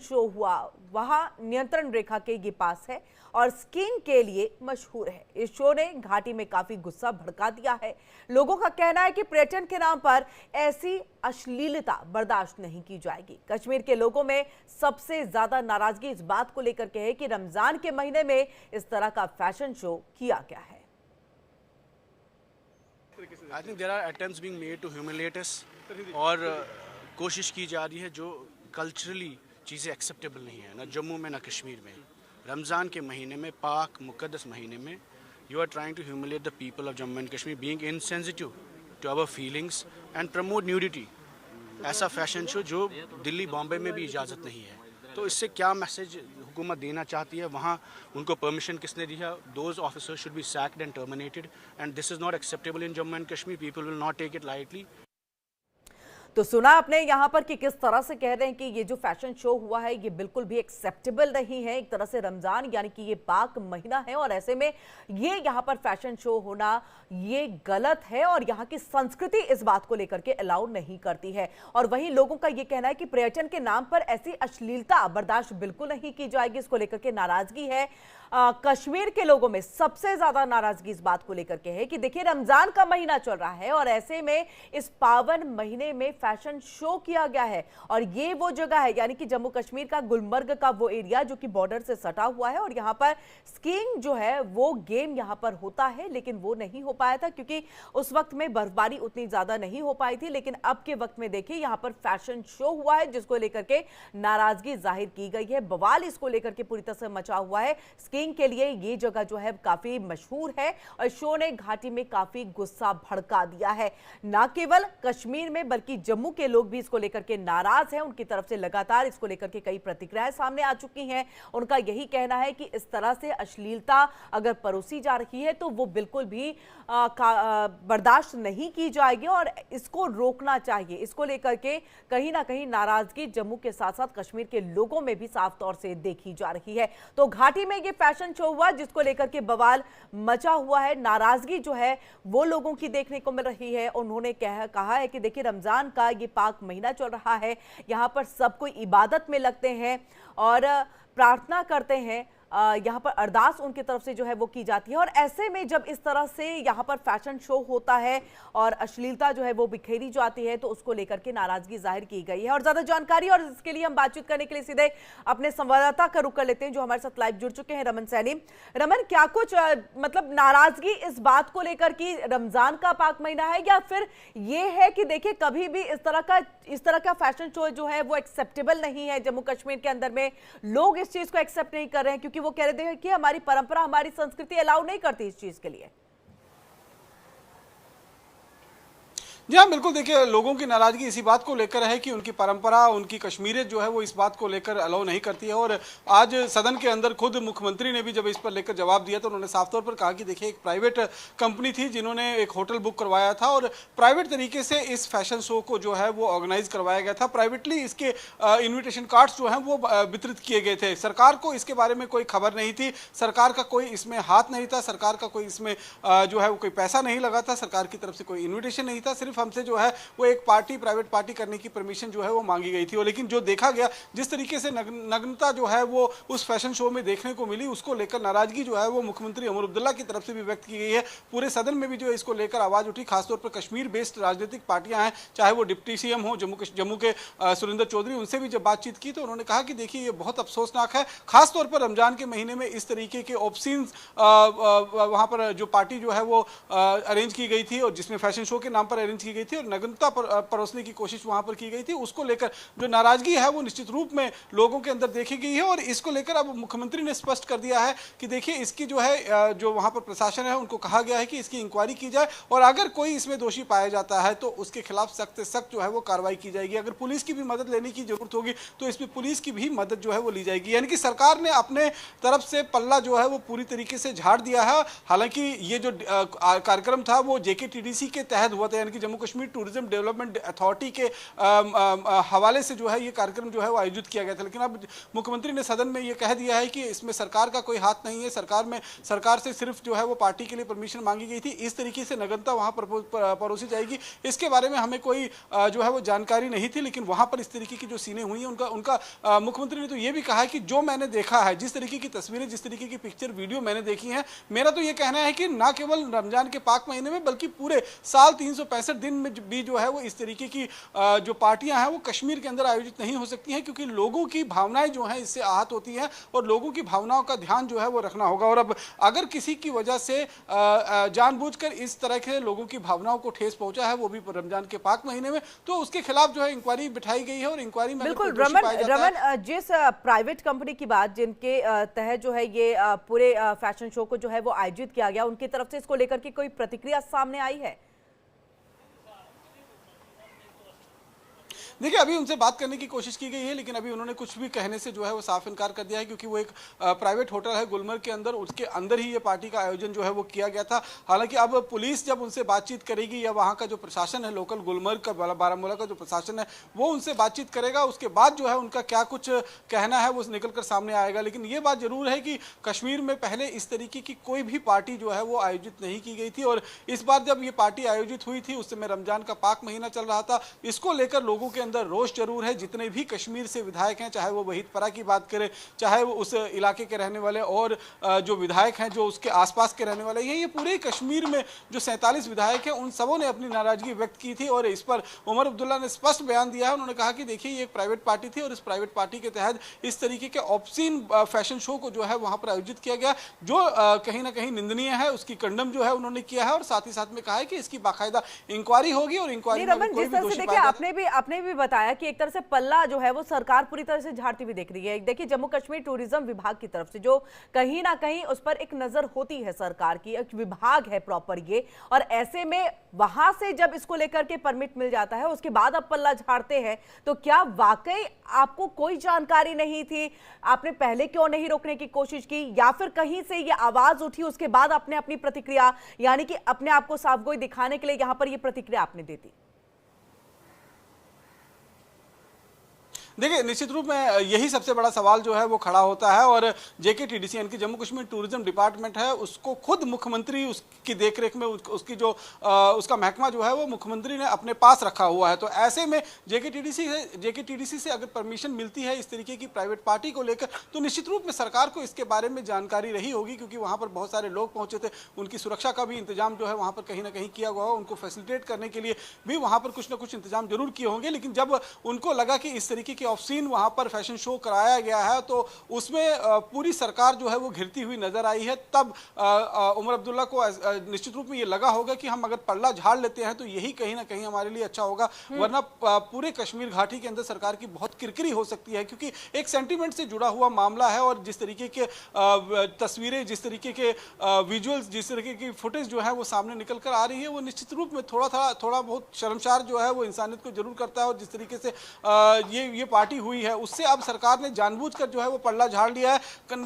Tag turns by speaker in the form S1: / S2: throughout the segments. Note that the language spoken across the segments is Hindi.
S1: शो हुआ वहां नियंत्रण रेखा के ये पास है और स्कीइंग के लिए मशहूर है। इस शो ने घाटी में काफी गुस्सा भड़का दिया है। लोगों का कहना है कि पर्यटन के नाम पर ऐसी अश्लीलता बर्दाश्त नहीं की जाएगी। कश्मीर के लोगों में सबसे ज्यादा नाराजगी इस बात को लेकर के है कि रमजान के महीने में इस तरह का फैशन शो किया गया है।
S2: I think there are attempts being made to humiliate us और कोशिश की जा रही है जो कल्चरली चीज़ें एक्सेप्टेबल नहीं है, ना जम्मू में ना कश्मीर में। रमज़ान के महीने में, पाक मुक़द्दस महीने में you are trying to humiliate the people of Jammu and Kashmir, being insensitive to our feelings and promote nudity. ऐसा फैशन शो जो दिल्ली बॉम्बे में भी इजाज़त नहीं है, तो इससे क्या मैसेज हुकूमत देना चाहती है? वहाँ उनको परमिशन किसने दी है? Those officers should be sacked and terminated and this is not acceptable in Jammu and Kashmir. People will not take it lightly.
S1: तो सुना आपने यहां पर कि किस तरह से कह रहे हैं कि ये जो फैशन शो हुआ है ये बिल्कुल भी एक्सेप्टेबल नहीं है। एक तरह से रमजान यानी कि ये पाक महीना है और ऐसे में ये यहां पर फैशन शो होना ये गलत है और यहां की संस्कृति इस बात को लेकर के अलाउ नहीं करती है। और वहीं लोगों का ये कहना है कि पर्यटन के नाम पर ऐसी अश्लीलता बर्दाश्त बिल्कुल नहीं की जाएगी। इसको लेकर के नाराजगी है। कश्मीर के लोगों में सबसे ज्यादा नाराजगी इस बात को लेकर के है कि देखिए रमजान का महीना चल रहा है और ऐसे में इस पावन महीने में फैशन शो किया गया है और ये वो जगह है यानी कि जम्मू कश्मीर का गुलमर्ग का वो एरिया जो कि बॉर्डर से सटा हुआ है और यहाँ पर स्कीइंग जो है वो गेम यहाँ पर होता है, लेकिन वो नहीं हो पाया था क्योंकि उस वक्त में बर्फबारी उतनी ज्यादा नहीं हो पाई थी। लेकिन अब के वक्त में देखिए यहाँ पर फैशन शो हुआ है जिसको लेकर के नाराजगी जाहिर की गई है। बवाल इसको लेकर के पूरी तरह से मचा हुआ है। के लिए ये जगह जो है काफी मशहूर है और शो ने घाटी में काफी गुस्सा भड़का दिया है। ना केवल कश्मीर में बल्कि जम्मू के लोग भी इसको लेकर के नाराज हैं। उनकी तरफ से लगातार इसको लेकर के कई प्रतिक्रियाएं सामने आ चुकी हैं। उनका यही कहना है कि इस तरह से अश्लीलता अगर परोसी जा रही है तो वो बिल्कुल भी बर्दाश्त नहीं की जाएगी और इसको रोकना चाहिए। इसको लेकर के कहीं ना कहीं नाराजगी जम्मू के साथ साथ कश्मीर के लोगों में भी साफ तौर से देखी जा रही है। तो घाटी में ये फैशन शो हुआ जिसको लेकर के बवाल मचा हुआ है। नाराजगी जो है वो लोगों की देखने को मिल रही है। उन्होंने कहा है कि देखिए रमजान का ये पाक महीना चल रहा है, यहाँ पर सब कोई इबादत में लगते हैं और प्रार्थना करते हैं। यहाँ पर अरदास उनकी तरफ से जो है वो की जाती है और ऐसे में जब इस तरह से यहाँ पर फैशन शो होता है और अश्लीलता जो है वो बिखेरी जाती है तो उसको लेकर के नाराजगी जाहिर की गई है। और ज्यादा जानकारी और इसके लिए हम बातचीत करने के लिए सीधे अपने संवाददाता का रुख कर लेते हैं जो हमारे साथ लाइव जुड़ चुके हैं, रमन सैनी। रमन, क्या कुछ मतलब नाराजगी इस बात को लेकर कि रमजान का पाक महीना है या फिर ये है कि देखिए कभी भी इस तरह का फैशन शो जो है वो एक्सेप्टेबल नहीं है? जम्मू कश्मीर के अंदर में लोग इस चीज को एक्सेप्ट नहीं कर रहे हैं क्योंकि वो कह रहे थे कि हमारी परंपरा, हमारी संस्कृति अलाउ नहीं करती इस चीज के लिए।
S3: जी हाँ, बिल्कुल। देखिए, लोगों की नाराजगी इसी बात को लेकर है कि उनकी परंपरा, उनकी कश्मीरियत जो है वो इस बात को लेकर अलाउ नहीं करती है। और आज सदन के अंदर खुद मुख्यमंत्री ने भी जब इस पर लेकर जवाब दिया तो उन्होंने साफ तौर पर कहा कि देखिए एक प्राइवेट कंपनी थी जिन्होंने एक होटल बुक करवाया था और प्राइवेट तरीके से इस फैशन शो को जो है वो ऑर्गेनाइज करवाया गया था। प्राइवेटली इसके इन्विटेशन कार्ड्स जो हैं वो वितरित किए गए थे। सरकार को इसके बारे में कोई खबर नहीं थी, सरकार का कोई इसमें हाथ नहीं था, सरकार का कोई इसमें जो है वो कोई पैसा नहीं लगा था, सरकार की तरफ से कोई इन्विटेशन नहीं था। सिर्फ हमसे जो है वो एक पार्टी, प्राइवेट पार्टी करने की परमिशन जो है वो मांगी गई थी। और लेकिन जो देखा गया, जिस तरीके से नग्नता जो है वो उस फैशन शो में देखने को मिली, उसको लेकर नाराजगी जो है वो मुख्यमंत्री उमर अब्दुल्ला की तरफ से भी व्यक्त की गई है। पूरे सदन में भी जो है इसको लेकर आवाज उठी। खासतौर पर कश्मीर बेस्ड राजनीतिक पार्टियां हैं, चाहे वो डिप्टी सीएम हो जम्मू के सुरेंद्र चौधरी, उनसे भी जब बातचीत की तो उन्होंने कहा कि देखिए ये बहुत अफसोसनाक है, खासतौर पर रमजान के महीने में इस तरीके के ऑप्शंस वहां पर जो पार्टी जो है वो अरेंज की गई थी और जिसमें फैशन शो के नाम पर अरेंज की गई थी और नग्नता परोसने की कोशिश वहां पर की गई थी, उसको लेकर जो नाराजगी है वो निश्चित रूप में लोगों के अंदर देखी गई है। और इसको लेकर अब मुख्यमंत्री ने स्पष्ट कर दिया है कि देखिए इसकी जो है जो वहां पर प्रशासन है उनको कहा गया है कि इसकी इंक्वायरी की जाए और अगर कोई इसमें दोषी पाया जाता है तो उसके खिलाफ सख्त से सख्त जो है वो कार्रवाई की जाएगी। अगर पुलिस की भी मदद लेने की जरूरत होगी तो इसमें पुलिस की भी मदद जो है वो ली जाएगी। यानी कि सरकार ने अपने तरफ से पल्ला जो है वो पूरी तरीके से झाड़ दिया है। हालांकि ये जो कार्यक्रम था वो जेकेटीडीसी के तहत हुआ था, यानी कि Jammu Kashmir tourism development authority के हवाले से जो है ये कार्यक्रम जो है वो आयोजित किया गया था। लेकिन अब मुख्यमंत्री ने सदन में ये कह दिया है कि इसमें सरकार का कोई हाथ नहीं है, सरकार से सिर्फ जो है वो पार्टी के लिए परमिशन मांगी गई थी, इस तरीके से नगदता वहां पर परोसी जाएगी इसके बारे में हमें कोई जो है वो जानकारी नहीं थी। लेकिन वहां पर इस तरीके की जो सीनें हुई हैं उनका मुख्यमंत्री ने तो ये भी कहा है कि जो मैंने देखा है, जिस तरीके की तस्वीरें, जिस तरीके की पिक्चर वीडियो मैंने देखी है, मेरा तो ये कहना है कि ना केवल रमजान के पाक महीने में बल्कि पूरे साल 365 दिन में भी जो है वो इस तरीके की जो पार्टियां हैं वो कश्मीर के अंदर आयोजित नहीं हो सकती हैं, क्योंकि लोगों की भावनाएं जो हैं इससे आहत होती हैं और लोगों की भावनाओं का ध्यान जो है वो रखना होगा। और अब अगर किसी की वजह से जानबूझकर इस तरह के लोगों की भावनाओं को ठेस पहुंचा है, वो भी रमजान के पाक महीने में, तो उसके खिलाफ जो है इंक्वायरी बिठाई गई है। और इंक्वायरी में
S1: बिल्कुल रमन, जिस प्राइवेट कंपनी की बात जिनके तहत जो है ये पूरे फैशन शो को जो है वो आयोजित किया गया, उनकी तरफ से इसको लेकर के कोई प्रतिक्रिया सामने आई है?
S3: देखिए, अभी उनसे बात करने की कोशिश की गई है, लेकिन अभी उन्होंने कुछ भी कहने से जो है वो साफ इनकार कर दिया है, क्योंकि वो एक प्राइवेट होटल है गुलमर्ग के अंदर, उसके अंदर ही ये पार्टी का आयोजन जो है वो किया गया था। हालांकि अब पुलिस जब उनसे बातचीत करेगी या वहाँ का जो प्रशासन है, लोकल गुलमर्ग का, बारामूला का जो प्रशासन है, वो उनसे बातचीत करेगा, उसके बाद जो है उनका क्या कुछ कहना है वो निकल कर सामने आएगा। लेकिन ये बात जरूर है कि कश्मीर में पहले इस तरीके की कोई भी पार्टी जो है वो आयोजित नहीं की गई थी, और इस बार जब ये पार्टी आयोजित हुई थी उस समय रमजान का पाक महीना चल रहा था। इसको लेकर लोगों के अंदर रोष जरूर है। जितने भी कश्मीर से विधायक हैं, चाहे वो वहीदपरा की बात करें, चाहे वो उस इलाके के रहने वाले और जो विधायक हैं जो उसके आसपास के रहने वाले, ये पूरे कश्मीर में जो 47 विधायक हैं उन सबों ने अपनी नाराजगी व्यक्त की थी। और इस पर उमर अब्दुल्ला ने स्पष्ट बयान दिया है। उन्होंने कहा कि देखिए, ये एक प्राइवेट पार्टी थी और इस प्राइवेट पार्टी के तहत इस तरीके के ऑब्सीन फैशन शो को जो है वहां पर आयोजित किया गया, जो कहीं ना कहीं निंदनीय है। उसकी कंडम जो है उन्होंने किया है और साथ ही साथ में कहा है कि इसकी बाकायदा इंक्वायरी होगी और इंक्वायरी में कोई भी दोषी पाया जाए।
S1: आपने भी बताया कि एक तरह से पल्ला जो है वो सरकार पूरी तरह से झाड़ती हुई दिख रही है। देखिए, जम्मू कश्मीर टूरिज्म विभाग की तरफ से जो कहीं ना कहीं उस पर एक नजर होती है, सरकार की एक विभाग है प्रॉपर ये, और ऐसे में वहां से जब इसको लेकर के परमिट मिल जाता है उसके बाद अब पल्ला झाड़ते हैं, तो क्या वाकई आपको कोई जानकारी नहीं थी? आपने पहले क्यों नहीं रोकने की कोशिश की, या फिर कहीं से ये आवाज उठी उसके बाद आपने अपनी प्रतिक्रिया, यानी कि अपने आप को साफगोई दिखाने के लिए यहां पर ये प्रतिक्रिया आपने दे दी?
S3: देखिए, निश्चित रूप में यही सबसे बड़ा सवाल जो है वो खड़ा होता है। और जेकेटीडीसी यानी कि जम्मू कश्मीर टूरिज्म डिपार्टमेंट है, उसको खुद मुख्यमंत्री उसकी देखरेख में उसकी जो उसका महकमा जो है वो मुख्यमंत्री ने अपने पास रखा हुआ है। तो ऐसे में जेकेटीडीसी से अगर परमिशन मिलती है इस तरीके की प्राइवेट पार्टी को लेकर, तो निश्चित रूप में सरकार को इसके बारे में जानकारी रही होगी, क्योंकि वहाँ पर बहुत सारे लोग पहुंचे थे, उनकी सुरक्षा का भी इंतजाम जो है वहाँ पर कहीं ना कहीं किया हुआ है, उनको फैसिलिटेट करने के लिए भी वहाँ पर कुछ ना कुछ इंतजाम जरूर किए होंगे। लेकिन जब उनको लगा कि इस तरीके की ऑफ-सीन वहां पर फैशन शो कराया गया है, तो उसमें पूरी सरकार जो है वो घिरती हुई नजर आई है, तब उमर अब्दुल्ला को निश्चित रूप में ये लगा होगा कि हम अगर पल्ला झाड़ लेते हैं तो यही कहीं ना कहीं हमारे लिए अच्छा होगा, वरना पूरे कश्मीर घाटी के अंदर सरकार की बहुत किरकिरी हो सकती है, क्योंकि एक सेंटीमेंट से जुड़ा हुआ मामला है। और जिस तरीके के तस्वीरें, जिस तरीके के विजुअल्स, जिस तरीके की फुटेज जो है वो सामने निकल कर आ रही है, वो निश्चित रूप में थोड़ा बहुत शर्मसार जो है वो इंसानियत को जरूर करता है। और जिस तरीके से ये पार्टी हुई है, उससे अब सरकार ने जानबूझकर जो है वो पल्ला झाड़ लिया है।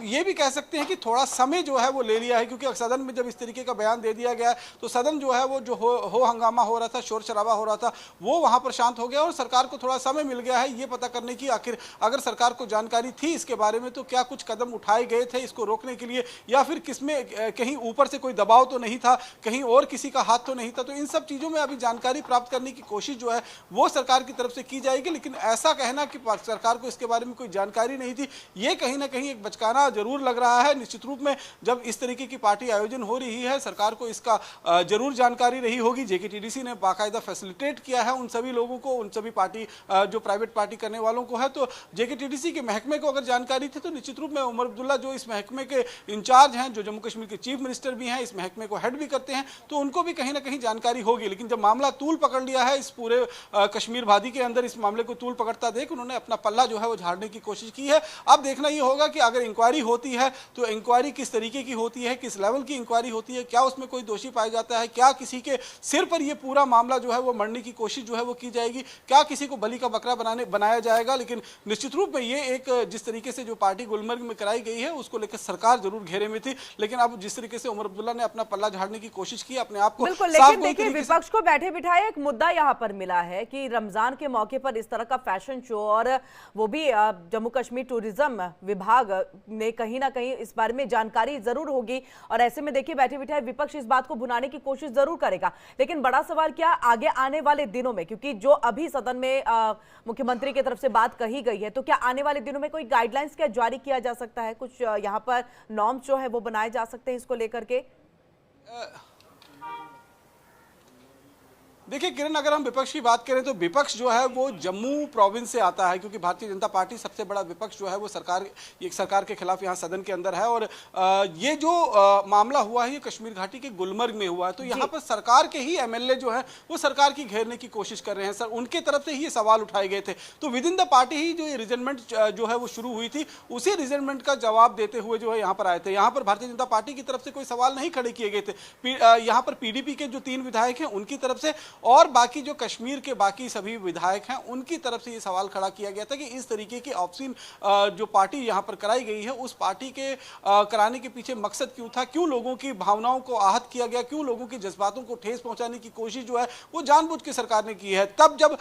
S3: ये भी कह सकते हैं कि थोड़ा समय जो है वो ले लिया है, क्योंकि सदन में जब इस तरीके का बयान दे दिया गया तो सदन जो है वो जो हो हंगामा हो रहा था, शोर शराबा हो रहा था, वो वहां पर शांत हो गया और सरकार को थोड़ा समय मिल गया है ये पता करने की आखिर अगर सरकार को जानकारी थी इसके बारे में तो क्या कुछ कदम उठाए गए थे इसको रोकने के लिए, या फिर किसमें कहीं ऊपर से कोई दबाव तो नहीं था, कहीं और किसी का हाथ तो नहीं था। तो इन सब चीजों में अभी जानकारी प्राप्त करने की कोशिश जो है वो सरकार की तरफ से की जाएगी। लेकिन ऐसा कहना कि सरकार को इसके बारे में कोई जानकारी नहीं थी, ये कहीं ना कहीं एक बचकाना जरूर लग रहा है। निश्चित रूप में जब इस तरीके की पार्टी आयोजन हो रही है, सरकार को इसका जरूर जानकारी रही होगी। जेकेटीडीसी ने बाकायदा फैसिलिटेट किया है उन सभी लोगों को, उन सभी पार्टी जो प्राइवेट पार्टी करने वालों को है। तो जेकेटीडीसी के महकमे को अगर जानकारी थी तो निश्चित रूप में उमर अब्दुल्ला जो इस महकमे के इंचार्ज हैं, जो जम्मू कश्मीर के चीफ मिनिस्टर भी हैं, इस महकमे को हेड भी करते हैं, तो उनको भी कहीं ना कहीं जानकारी होगी। लेकिन जब मामला तूल पकड़ लिया है, इस पूरे कश्मीर वादी के अंदर इस मामले को तूल पकड़ता देख उन्होंने उन्होंने अपना पल्ला जो है वो झाड़ने की कोशिश की है। अब देखना ये होगा कि अगर इंक्वायरी होती है तो इंक्वायरी किस तरीके की होती है, किस लेवल की इंक्वायरी होती है, क्या उसमें कोई दोषी पाया जाता है, क्या किसी के सिर पर ये पूरा मामला जो है वो मरने की कोशिश जो है वो की जाएगी, क्या किसी को बलि का बकरा बनाया जाएगा। लेकिन निश्चित रूप में ये एक जिस तरीके से जो पार्टी गुलमर्ग में कराई गई है उसको लेकर सरकार जरूर घेरे में थी, लेकिन अब जिस तरीके से उमर अब्दुल्ला ने अपना पल्ला झाड़ने की कोशिश की, अपने आप को
S1: बिल्कुल, लेकिन देखिए विपक्ष को बैठे बिठाए एक मुद्दा यहां पर मिला है कि रमजान के मौके पर इस तरह का फैशन शो, और वो भी जम्मू कश्मीर टूरिज्म विभाग ने कहीं ना कहीं इस बारे में जानकारी जरूर होगी, और ऐसे में देखिए बैठे बिठाए विपक्ष इस बात को भुनाने की कोशिश जरूर करेगा। लेकिन बड़ा सवाल क्या आगे आने वाले दिनों में, क्योंकि जो अभी सदन में मुख्यमंत्री की तरफ से बात कही गई है, तो क्या आने वाले दिनों में कोई गाइडलाइंस क्या जारी किया जा सकता है, कुछ यहाँ पर नॉर्म्स जो है वो बनाए जा सकते हैं इसको लेकर के?
S3: देखिए किरण, अगर हम विपक्ष की बात करें तो विपक्ष जो है वो जम्मू प्रोविंस से आता है, क्योंकि भारतीय जनता पार्टी सबसे बड़ा विपक्ष जो है वो सरकार के खिलाफ यहाँ सदन के अंदर है। और ये जो मामला हुआ है ये कश्मीर घाटी के गुलमर्ग में हुआ है, तो यहाँ पर सरकार के ही एमएलए जो है वो सरकार की घेरने की कोशिश कर रहे हैं। सर उनके तरफ से ही ये सवाल उठाए गए थे, तो विद इन द पार्टी ही जो ये रिजनमेंट जो है वो शुरू हुई थी, उसी रिजनमेंट का जवाब देते हुए जो है यहाँ पर आए थे। यहाँ पर भारतीय जनता पार्टी की तरफ से कोई सवाल नहीं खड़े किए गए थे। यहाँ पर पीडीपी के जो 3 विधायक हैं उनकी तरफ से और बाकी जो कश्मीर के बाकी सभी विधायक हैं उनकी तरफ से ये सवाल खड़ा किया गया था कि इस तरीके की ऑप्शन जो पार्टी यहां पर कराई गई है उस पार्टी के कराने के पीछे मकसद क्यों था, क्यों लोगों की भावनाओं को आहत किया गया, क्यों लोगों की जज्बातों को ठेस पहुंचाने की कोशिश जो है वो जानबूझ के सरकार ने की है। तब जब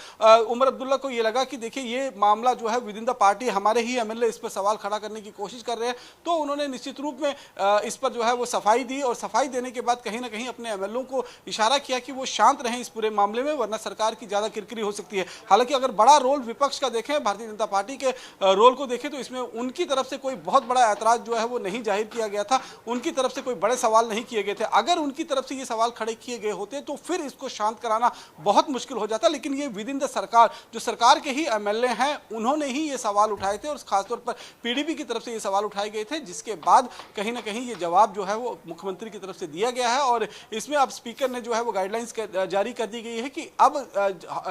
S3: उमर अब्दुल्ला को ये लगा कि देखिए ये मामला जो है विद इन द पार्टी हमारे ही एमएलए इस पर सवाल खड़ा करने की कोशिश कर रहे हैं, तो उन्होंने निश्चित रूप में इस पर जो है वो सफाई दी, और सफाई देने के बाद कहीं ना कहीं अपने एमएलए को इशारा किया कि वो शांत रहें इस पूरे मामले में, वरना सरकार की ज्यादा किरकिरी हो सकती है। हालांकि अगर बड़ा रोल विपक्ष का देखें, भारतीय जनता पार्टी के रोल को देखें, तो इसमें उनकी तरफ से कोई बहुत बड़ा ऐतराज जो है वो नहीं जाहिर किया गया था, उनकी तरफ से कोई बड़े सवाल नहीं किए गए थे। अगर उनकी तरफ से ये सवाल खड़े किए गए होते तो फिर इसको शांत कराना बहुत मुश्किल हो जाता, लेकिन ये विद इन द सरकार जो सरकार के ही एमएलए हैं उन्होंने ही ये सवाल उठाए थे, और खासतौर पर पीडीपी की तरफ से ये सवाल उठाए गए थे, जिसके बाद कहीं ना कहीं ये जवाब जो है वो मुख्यमंत्री की तरफ से दिया गया है। और इसमें अब स्पीकर ने जो है वो गाइडलाइंस जारी कर दी गई है कि अब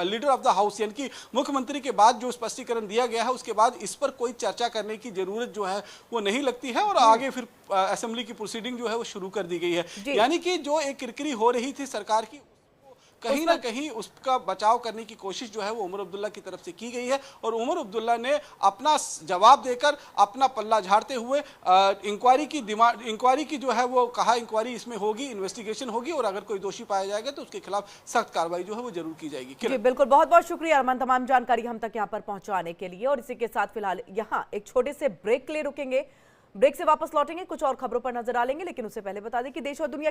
S3: लीडर ऑफ द हाउस यानी कि मुख्यमंत्री के बाद जो स्पष्टीकरण दिया गया है उसके बाद इस पर कोई चर्चा करने की जरूरत जो है वो नहीं लगती है, और आगे फिर असेंबली की प्रोसीडिंग जो है वो शुरू कर दी गई है। यानी कि जो एक किरकिरी हो रही थी सरकार की कहीं ना कहीं उसका बचाव करने की कोशिश जो है वो उमर अब्दुल्ला की तरफ से की गई है, और उमर अब्दुल्ला ने अपना जवाब देकर अपना पल्ला झाड़ते हुए इंक्वायरी की जो है वो कहा इंक्वायरी इसमें होगी, इन्वेस्टिगेशन होगी, और अगर कोई दोषी पाया जाएगा तो उसके खिलाफ सख्त कार्रवाई जो है वो जरूर की जाएगी।
S1: जी बिल्कुल, बहुत बहुत शुक्रिया अरमान तमाम जानकारी हम तक यहाँ पर पहुंचाने के लिए। और इसी के साथ फिलहाल यहाँ एक छोटे से ब्रेक के लिए रुकेंगे, ब्रेक से वापस लौटेंगे, कुछ और खबरों पर नजर डालेंगे, लेकिन उससे पहले बता दें कि देश और दुनिया